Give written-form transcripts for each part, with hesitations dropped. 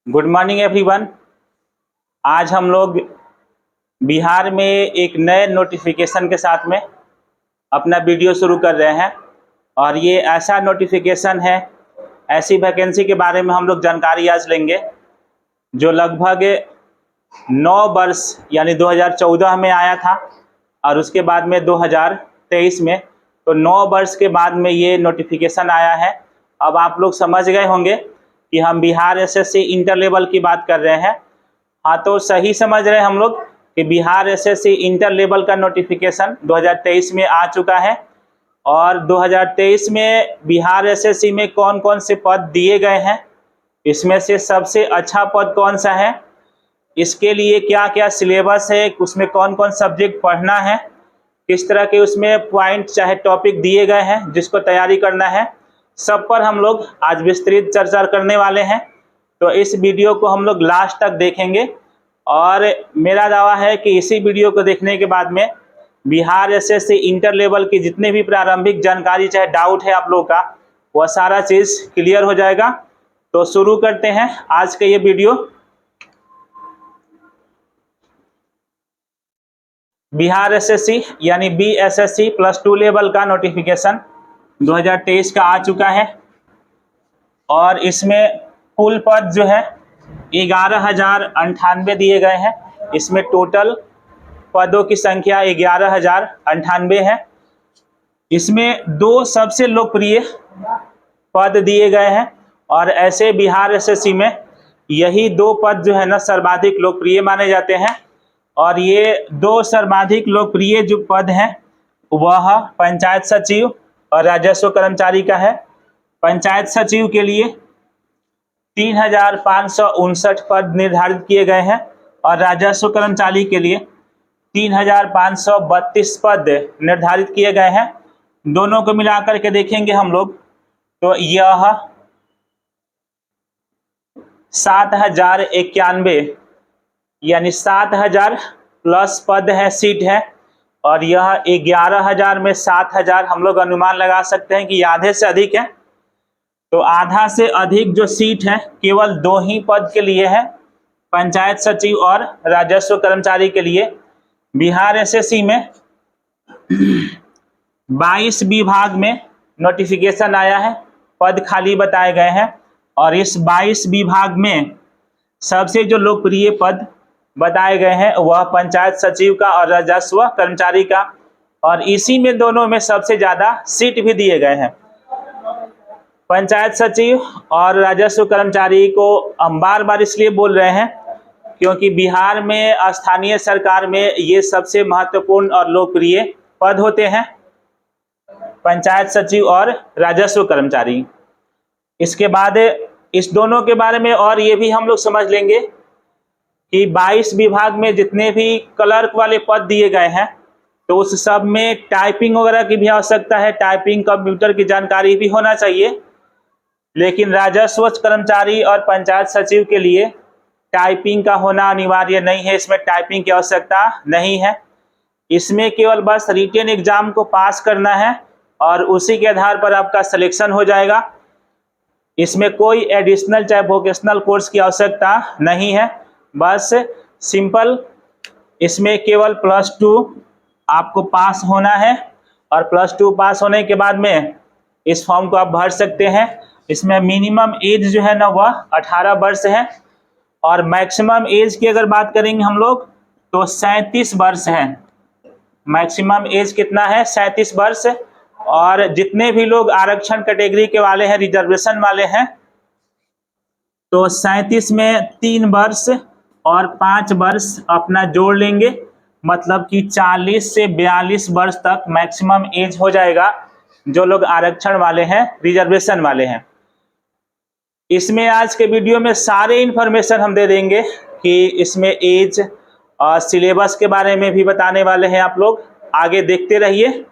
Good morning everyone. आज हम लोग बिहार में एक नए नोटिफिकेशन के साथ में अपना वीडियो शुरू कर रहे हैं और ये ऐसा नोटिफिकेशन है, ऐसी वैकेंसी के बारे में हम लोग जानकारी आज लेंगे जो लगभग 9 वर्ष यानी 2014 में आया था और उसके बाद में 2023 में, तो 9 वर्ष के बाद में ये नोटिफिकेशन आया है। अब आप लोग समझ गए होंगे कि हम बिहार एसएससी इंटर लेवल की बात कर रहे हैं। हाँ, तो सही समझ रहे हैं हम लोग कि बिहार एसएससी इंटर लेवल का नोटिफिकेशन 2023 में आ चुका है और 2023 में बिहार एसएससी में कौन कौन से पद दिए गए हैं, इसमें से सबसे अच्छा पद कौन सा है, इसके लिए क्या क्या सिलेबस है, उसमें कौन कौन सब्जेक्ट पढ़ना है, किस तरह के उसमें पॉइंट चाहे टॉपिक दिए गए हैं जिसको तैयारी करना है, सब पर हम लोग आज विस्तृत चर्चा करने वाले हैं। तो इस वीडियो को हम लोग लास्ट तक देखेंगे और मेरा दावा है कि इसी वीडियो को देखने के बाद में बिहार एसएससी इंटर लेवल की जितने भी प्रारंभिक जानकारी चाहे डाउट है आप लोगों का, वह सारा चीज़ क्लियर हो जाएगा। तो शुरू करते हैं आज का ये वीडियो। बिहार एसएससी यानी बीएसएससी +2 लेवल का नोटिफिकेशन 2023 का आ चुका है और इसमें कुल पद जो है 11,098 दिए गए हैं। इसमें टोटल पदों की संख्या 11,098 है। इसमें 2 सबसे लोकप्रिय पद दिए गए हैं और ऐसे बिहार एसएससी में यही 2 पद जो है ना सर्वाधिक लोकप्रिय माने जाते हैं और ये 2 सर्वाधिक लोकप्रिय जो पद हैं वह पंचायत सचिव और राजस्व कर्मचारी का है। पंचायत सचिव के लिए 3,559 पद निर्धारित किए गए हैं और राजस्व कर्मचारी के लिए 3,532 पद निर्धारित किए गए हैं। दोनों को मिलाकर के देखेंगे हम लोग तो यह 7,091 यानी 7,000 प्लस पद है, सीट है और यह 11,000 में 7,000 हम लोग अनुमान लगा सकते हैं कि आधे से अधिक है। तो आधा से अधिक जो सीट है केवल 2 ही पद के लिए है, पंचायत सचिव और राजस्व कर्मचारी के लिए। बिहार एसएससी में 22 विभाग में नोटिफिकेशन आया है, पद खाली बताए गए हैं और इस 22 विभाग में सबसे जो लोकप्रिय पद बताए गए हैं वह पंचायत सचिव का और राजस्व कर्मचारी का, और इसी में दोनों में सबसे ज़्यादा सीट भी दिए गए हैं। पंचायत सचिव और राजस्व कर्मचारी को हम बार बार इसलिए बोल रहे हैं क्योंकि बिहार में स्थानीय सरकार में ये सबसे महत्वपूर्ण और लोकप्रिय पद होते हैं, पंचायत सचिव और राजस्व कर्मचारी। इसके बाद इस दोनों के बारे में और ये भी हम लोग समझ लेंगे कि 22 विभाग में जितने भी क्लर्क वाले पद दिए गए हैं तो उस सब में टाइपिंग वगैरह की भी आवश्यकता है, टाइपिंग कंप्यूटर की जानकारी भी होना चाहिए। लेकिन राजस्व कर्मचारी और पंचायत सचिव के लिए टाइपिंग का होना अनिवार्य नहीं है, इसमें टाइपिंग की आवश्यकता नहीं है। इसमें केवल बस रिटन एग्जाम को पास करना है और उसी के आधार पर आपका सिलेक्शन हो जाएगा। इसमें कोई एडिशनल चाहे वोकेशनल कोर्स की आवश्यकता नहीं है, बस सिंपल इसमें केवल +2 आपको पास होना है और +2 पास होने के बाद में इस फॉर्म को आप भर सकते हैं। इसमें मिनिमम एज जो है ना वह 18 वर्ष है और मैक्सिमम एज की अगर बात करेंगे हम लोग तो 37 वर्ष है। मैक्सिमम एज कितना है? 37 वर्ष। और जितने भी लोग आरक्षण कैटेगरी के वाले हैं, रिजर्वेशन वाले हैं, तो 37 में 3 वर्ष और 5 वर्ष अपना जोड़ लेंगे, मतलब कि 40 से 42 वर्ष तक मैक्सिमम एज हो जाएगा जो लोग आरक्षण वाले हैं, रिजर्वेशन वाले हैं। इसमें आज के वीडियो में सारे इन्फॉर्मेशन हम दे देंगे कि इसमें एज और सिलेबस के बारे में भी बताने वाले हैं। आप लोग आगे देखते रहिए।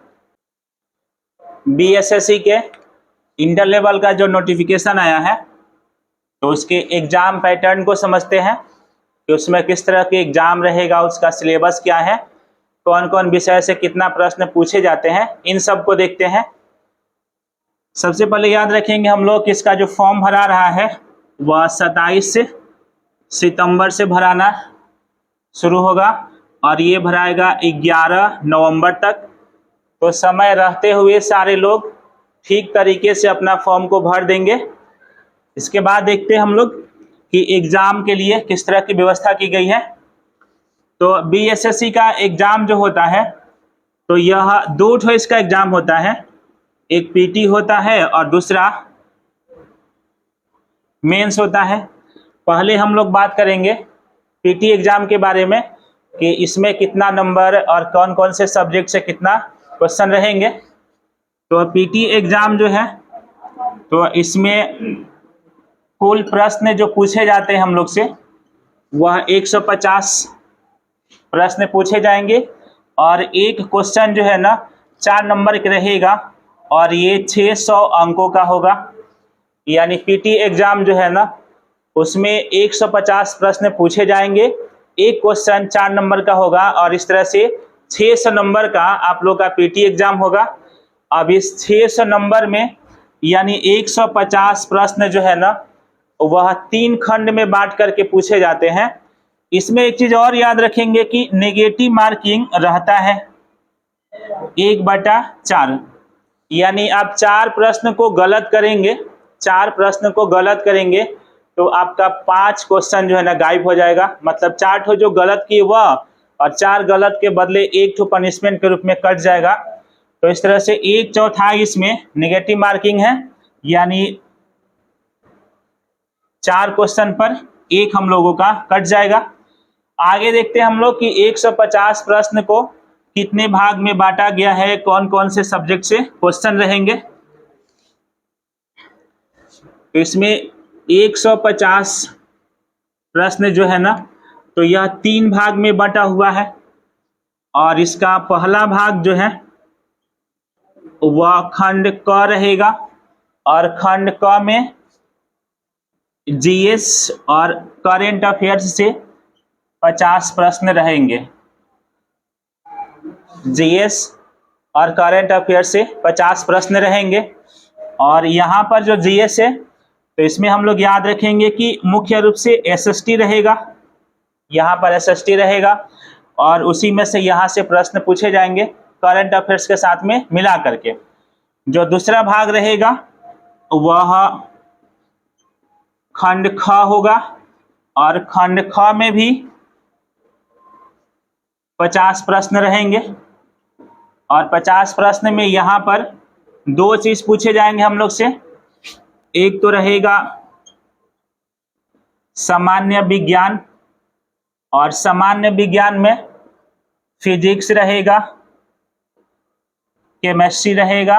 बीएसएससी के इंटर लेवल का जो नोटिफिकेशन आया है तो उसके एग्जाम पैटर्न को समझते हैं कि उसमें किस तरह के एग्जाम रहेगा, उसका सिलेबस क्या है, कौन कौन विषय से कितना प्रश्न पूछे जाते हैं, इन सब को देखते हैं। सबसे पहले याद रखेंगे हम लोग कि इसका जो फॉर्म भरा रहा है वह 27 सितंबर से भराना शुरू होगा और ये भराएगा 11 नवंबर तक। तो समय रहते हुए सारे लोग ठीक तरीके से अपना फॉर्म को भर देंगे। इसके बाद देखते हैं हम लोग कि एग्ज़ाम के लिए किस तरह की व्यवस्था की गई है। तो बीएसएससी का एग्ज़ाम जो होता है तो यह 2 ठो इसका एग्ज़ाम होता है, एक पीटी होता है और दूसरा मेंस होता है। पहले हम लोग बात करेंगे पीटी एग्ज़ाम के बारे में कि इसमें कितना नंबर और कौन कौन से सब्जेक्ट से कितना क्वेश्चन रहेंगे। तो पीटी एग्ज़ाम जो है तो इसमें कुल प्रश्न जो पूछे जाते हैं हम लोग से वह 150 प्रश्न पूछे जाएंगे और एक क्वेश्चन जो है ना 4 नंबर का रहेगा और ये 600 अंकों का होगा। यानी पीटी एग्ज़ाम जो है ना उसमें 150 प्रश्न पूछे जाएंगे, एक क्वेश्चन 4 नंबर का होगा और इस तरह से 600 नंबर का आप लोग का पीटी एग्ज़ाम होगा। अब इस 600 नंबर में यानी 150 प्रश्न जो है ना वह 3 खंड में बांट करके पूछे जाते हैं। इसमें एक चीज़ और याद रखेंगे कि नेगेटिव मार्किंग रहता है 1/4। यानी आप 4 प्रश्न को गलत करेंगे, 4 प्रश्न को गलत करेंगे तो आपका 5 क्वेश्चन जो है ना गायब हो जाएगा। मतलब 4 ठो जो गलत किए वह और 4 गलत के बदले 1 ठो पनिशमेंट के रूप में कट जाएगा। तो इस तरह से 1/4 इसमें नेगेटिव मार्किंग है, यानी 4 क्वेश्चन पर 1 हम लोगों का कट जाएगा। आगे देखते हैं हम लोग कि 150 प्रश्न को कितने भाग में बांटा गया है, कौन कौन से सब्जेक्ट से क्वेश्चन रहेंगे। तो इसमें 150 प्रश्न जो है ना तो यह 3 भाग में बटा हुआ है और इसका पहला भाग जो है वह खंड क रहेगा और खंड क में जीएस और करेंट अफेयर्स से 50 प्रश्न रहेंगे। जीएस और करंट अफेयर से 50 प्रश्न रहेंगे। और यहाँ पर जो जीएस है तो इसमें हम लोग याद रखेंगे कि मुख्य रूप से एसएसटी रहेगा, यहाँ पर एसएसटी रहेगा और उसी में से यहाँ से प्रश्न पूछे जाएंगे करंट अफेयर्स के साथ में मिला करके। जो दूसरा भाग रहेगा वह खंड ख होगा और खंड ख में भी 50 प्रश्न रहेंगे और 50 प्रश्न में यहाँ पर 2 चीज पूछे जाएंगे हम लोग से। एक तो रहेगा सामान्य विज्ञान और सामान्य विज्ञान में फिजिक्स रहेगा, केमिस्ट्री रहेगा,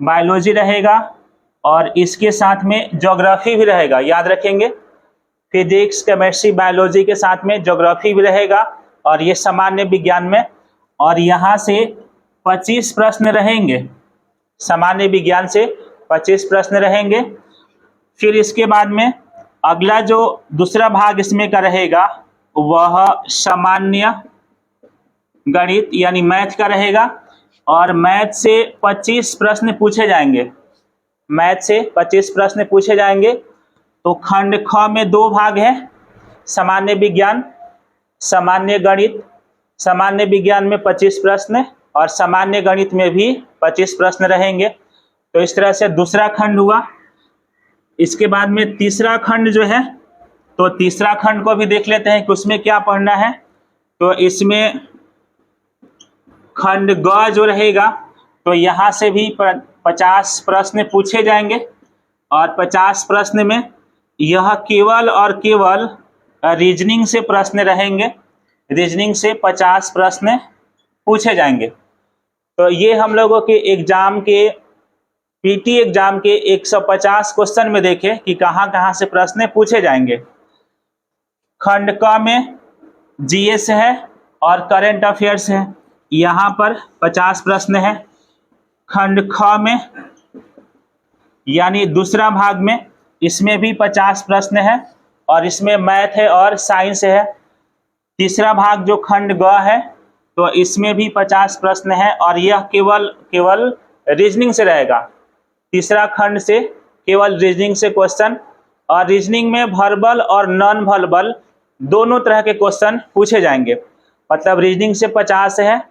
बायोलॉजी रहेगा और इसके साथ में ज्योग्राफी भी रहेगा। याद रखेंगे फिजिक्स, केमिस्ट्री, बायोलॉजी के साथ में ज्योग्राफी भी रहेगा और ये सामान्य विज्ञान में। और यहाँ से 25 प्रश्न रहेंगे, सामान्य विज्ञान से 25 प्रश्न रहेंगे। फिर इसके बाद में अगला जो दूसरा भाग इसमें का रहेगा वह सामान्य गणित यानी मैथ का रहेगा और मैथ से 25 प्रश्न पूछे जाएंगे, मैथ से 25 प्रश्न पूछे जाएंगे। तो खंड ख में 2 भाग है, सामान्य विज्ञान, सामान्य गणित। सामान्य विज्ञान में 25 प्रश्न और सामान्य गणित में भी 25 प्रश्न रहेंगे। तो इस तरह से दूसरा खंड हुआ। इसके बाद में तीसरा खंड जो है तो तीसरा खंड को भी देख लेते हैं कि उसमें क्या पढ़ना है। तो इसमें खंड ग जो रहेगा तो यहाँ से भी 50 प्रश्न पूछे जाएंगे और 50 प्रश्न में यह केवल और केवल रीजनिंग से प्रश्न रहेंगे, रीजनिंग से 50 प्रश्न पूछे जाएंगे। तो ये हम लोगों के एग्जाम के पीटी एग्जाम के 150 क्वेश्चन में देखें कि कहाँ कहाँ से प्रश्न पूछे जाएंगे। खंड क में जीएस है और करंट अफेयर्स है, यहाँ पर 50 प्रश्न है। खंड ख में यानी दूसरा भाग में इसमें भी 50 प्रश्न है और इसमें मैथ है और साइंस है। तीसरा भाग जो खंड ग है तो इसमें भी 50 प्रश्न है और यह केवल रीजनिंग से रहेगा। तीसरा खंड से केवल रीजनिंग से क्वेश्चन और रीजनिंग में वर्बल और नॉन वर्बल दोनों तरह के क्वेश्चन पूछे जाएंगे। मतलब रीजनिंग से 50 है,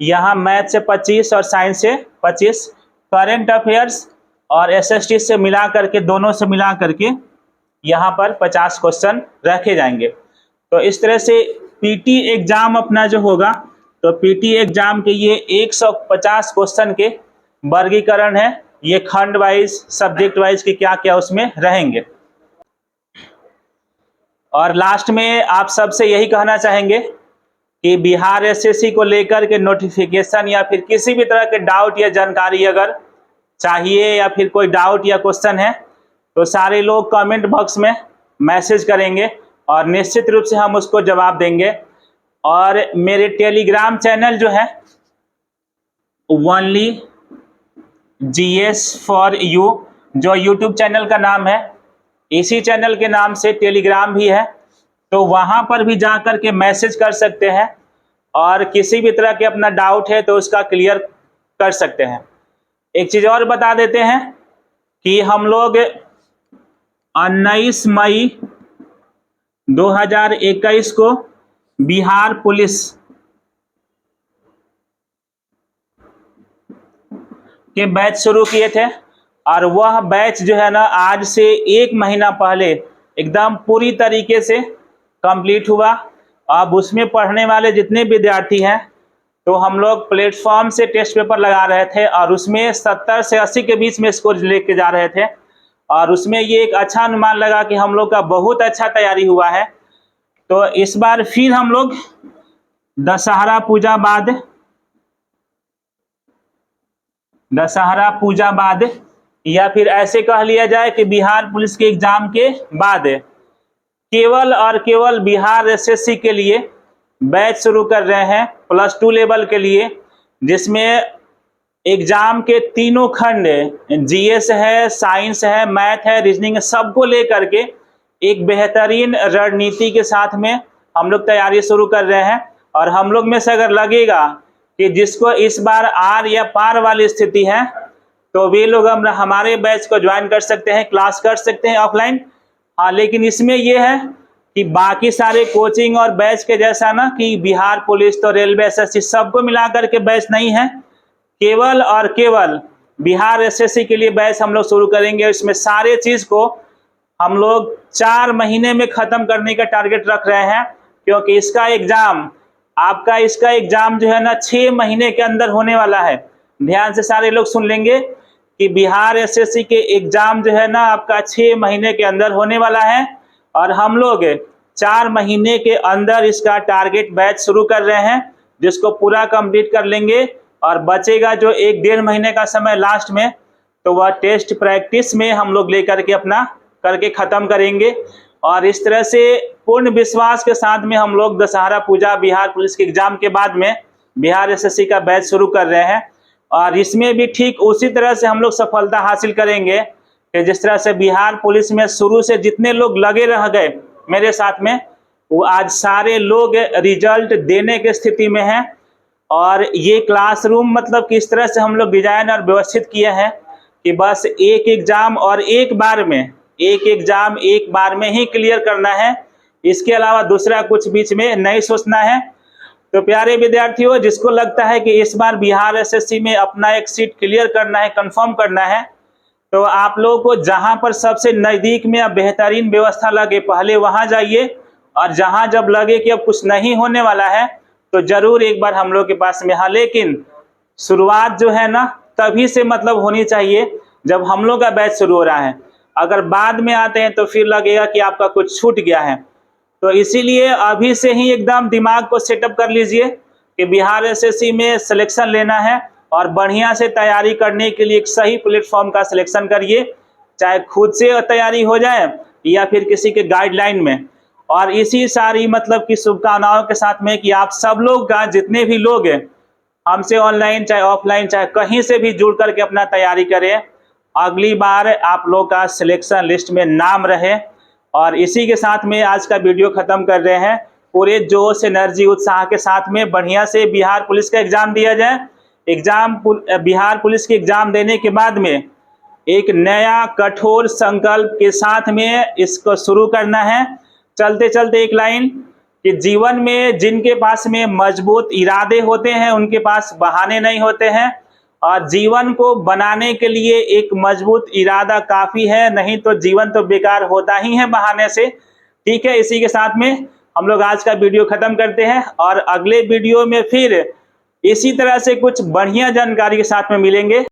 यहाँ मैथ से 25 और साइंस से 25, करंट अफेयर्स और एसएसटी से मिला करके, दोनों से मिला करके यहाँ पर 50 क्वेश्चन रखे जाएंगे। तो इस तरह से पीटी एग्जाम अपना जो होगा, तो पीटी एग्जाम के ये 150 क्वेश्चन के वर्गीकरण है। ये खंड वाइज, सब्जेक्ट वाइज के क्या क्या उसमें रहेंगे। और लास्ट में आप सबसे यही कहना चाहेंगे कि बिहार एसएससी को लेकर के नोटिफिकेशन या फिर किसी भी तरह के डाउट या जानकारी अगर चाहिए या फिर कोई डाउट या क्वेश्चन है तो सारे लोग कमेंट बॉक्स में मैसेज करेंगे और निश्चित रूप से हम उसको जवाब देंगे। और मेरे टेलीग्राम चैनल जो है ओनली जीएस फॉर यू, जो यूट्यूब चैनल का नाम है, इसी चैनल के नाम से टेलीग्राम भी है, तो वहां पर भी जा कर के मैसेज कर सकते हैं और किसी भी तरह के अपना डाउट है तो उसका क्लियर कर सकते हैं। एक चीज और बता देते हैं कि हम लोग 19 मई 2021 को बिहार पुलिस के बैच शुरू किए थे और वह बैच जो है ना आज से 1 महीना पहले एकदम पूरी तरीके से कंप्लीट हुआ। अब उसमें पढ़ने वाले जितने विद्यार्थी हैं तो हम लोग प्लेटफॉर्म से टेस्ट पेपर लगा रहे थे और उसमें 70 से 80 के बीच में स्कोर लेके जा रहे थे और उसमें ये एक अच्छा अनुमान लगा कि हम लोग का बहुत अच्छा तैयारी हुआ है। तो इस बार फिर हम लोग दशहरा पूजा बाद या फिर ऐसे कह लिया जाए कि बिहार पुलिस के एग्जाम के बाद केवल और केवल बिहार एसएससी के लिए बैच शुरू कर रहे हैं +2 लेवल के लिए, जिसमें एग्जाम के तीनों खंड, जीएस है, साइंस है, मैथ है, रीजनिंग है, सबको लेकर के एक बेहतरीन रणनीति के साथ में हम लोग तैयारी शुरू कर रहे हैं। और हम लोग में से अगर लगेगा कि जिसको इस बार आर या पार वाली स्थिति है तो वे लोग हम हमारे बैच को ज्वाइन कर सकते हैं, क्लास कर सकते हैं ऑफलाइन। हाँ, लेकिन इसमें यह है कि बाकी सारे कोचिंग और बैच के जैसा ना कि बिहार पुलिस तो रेलवे एसएससी सबको मिलाकर के बैच नहीं है, केवल और केवल बिहार एसएससी के लिए बैच हम लोग शुरू करेंगे। इसमें सारे चीज को हम लोग 4 महीने में खत्म करने का टारगेट रख रहे हैं, क्योंकि इसका एग्जाम जो है ना 6 महीने के अंदर होने वाला है। ध्यान से सारे लोग सुन लेंगे कि बिहार एसएससी के एग्जाम जो है ना आपका 6 महीने के अंदर होने वाला है और हम लोग 4 महीने के अंदर इसका टारगेट बैच शुरू कर रहे हैं, जिसको पूरा कंप्लीट कर लेंगे। और बचेगा जो 1-1.5 महीने का समय लास्ट में, तो वह टेस्ट प्रैक्टिस में हम लोग लेकर के अपना करके ख़त्म करेंगे। और इस तरह से पूर्ण विश्वास के साथ में हम लोग दशहरा पूजा बिहार पुलिस के एग्जाम के बाद में बिहार एसएससी का बैच शुरू कर रहे हैं। और इसमें भी ठीक उसी तरह से हम लोग सफलता हासिल करेंगे कि जिस तरह से बिहार पुलिस में शुरू से जितने लोग लगे रह गए मेरे साथ में, वो आज सारे लोग रिजल्ट देने की स्थिति में हैं। और ये क्लासरूम मतलब किस तरह से हम लोग डिजाइन और व्यवस्थित किए हैं कि बस एक एग्जाम एक बार में ही क्लियर करना है, इसके अलावा दूसरा कुछ बीच में नहीं सोचना है। तो प्यारे विद्यार्थियों, जिसको लगता है कि इस बार बिहार एसएससी में अपना एक सीट क्लियर करना है, कंफर्म करना है, तो आप लोगों को जहां पर सबसे नज़दीक में अब बेहतरीन व्यवस्था लगे पहले वहां जाइए, और जहां जब लगे कि अब कुछ नहीं होने वाला है तो जरूर एक बार हम लोग के पास में। हाँ, लेकिन शुरुआत जो है ना तभी से मतलब होनी चाहिए जब हम लोग का बैच शुरू हो रहा है। अगर बाद में आते हैं तो फिर लगेगा कि आपका कुछ छूट गया है। तो इसीलिए अभी से ही एकदम दिमाग को सेटअप कर लीजिए कि बिहार एसएससी में सिलेक्शन लेना है और बढ़िया से तैयारी करने के लिए एक सही प्लेटफॉर्म का सिलेक्शन करिए, चाहे खुद से तैयारी हो जाए या फिर किसी के गाइडलाइन में। और इसी सारी मतलब की शुभकामनाओं के साथ में कि आप सब लोग का, जितने भी लोग हैं हमसे ऑनलाइन चाहे ऑफलाइन चाहे कहीं से भी जुड़ करके अपना तैयारी करें, अगली बार आप लोग का सिलेक्शन लिस्ट में नाम रहे। और इसी के साथ में आज का वीडियो ख़त्म कर रहे हैं। पूरे जोश, एनर्जी, उत्साह के साथ में बढ़िया से बिहार पुलिस का एग्ज़ाम दिया जाए। बिहार पुलिस के एग्ज़ाम देने के बाद में एक नया कठोर संकल्प के साथ में इसको शुरू करना है। चलते चलते एक लाइन कि जीवन में जिनके पास में मजबूत इरादे होते हैं उनके पास बहाने नहीं होते हैं, और जीवन को बनाने के लिए एक मजबूत इरादा काफी है, नहीं तो जीवन तो बेकार होता ही है बहाने से। ठीक है, इसी के साथ में हम लोग आज का वीडियो खत्म करते हैं और अगले वीडियो में फिर इसी तरह से कुछ बढ़िया जानकारी के साथ में मिलेंगे।